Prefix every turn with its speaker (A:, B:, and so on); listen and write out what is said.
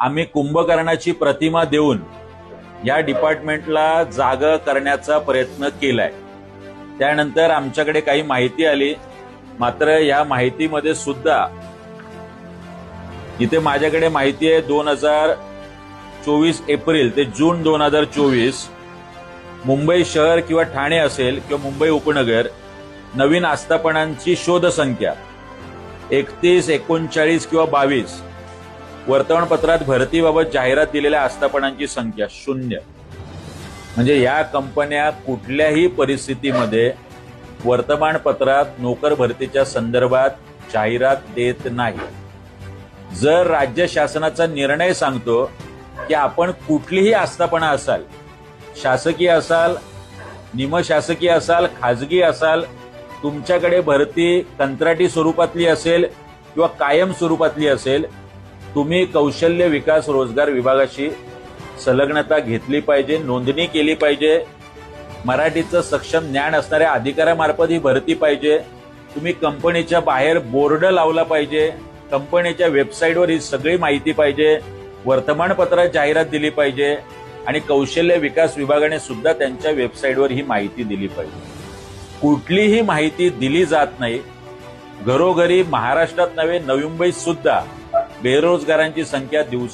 A: आम्ही कुंभकर्णाची प्रतिमा देऊन या डिपार्टमेंटला जागा करण्याचा प्रयत्न केलाय। त्यानंतर आमच्याकडे काही माहिती आली, मात्र या माहितीमध्ये सुद्धा इथे माझ्याकडे माहिती आहे 2024 एप्रिल ते जून 2024 मुंबई शहर किंवा ठाणे असेल किंवा मुंबई उपनगर नवीन आस्थापनांची शोध संख्या 31, 39 किंवा 22, वर्तमानपत्रात भरतीबाबत जाहिरात दिलेल्या आस्थापनांची संख्या 0। म्हणजे या कंपन्या कुठल्याही परिस्थितीमध्ये वर्तमानपत्रात नोकर भरतीच्या संदर्भात जाहिरात देत नाही। जर राज्य शासनाचा निर्णय सांगतो की आपण कुठलीही आस्थापना असाल, शासकीय असाल, निमशासकीय असाल, खाजगी असाल, तुमच्याकडे भरती कंत्राटी स्वरूपातली असेल किंवा कायम स्वरूपातली असेल, तुम्ही कौशल्य विकास रोजगार विभागाशी संलग्नता घेतली पाहिजे, नोंदणी केली पाहिजे। मराठीचं सक्षम ज्ञान असणाऱ्या अधिकाऱ्यामार्फत ही भरती पाहिजे। तुम्ही कंपनीच्या बाहेर बोर्ड लावला पाहिजे, कंपनीच्या वेबसाईटवर ही सगळी माहिती पाहिजे, वर्तमानपत्रात जाहिरात दिली पाहिजे आणि कौशल्य विकास विभागाने सुद्धा त्यांच्या वेबसाईटवर ही माहिती दिली पाहिजे। कुठलीही माहिती दिली जात नाही। घरोघरी महाराष्ट्रात नव्हे, नवी मुंबईत सुद्धा बेरोजगारांची संख्या दिवस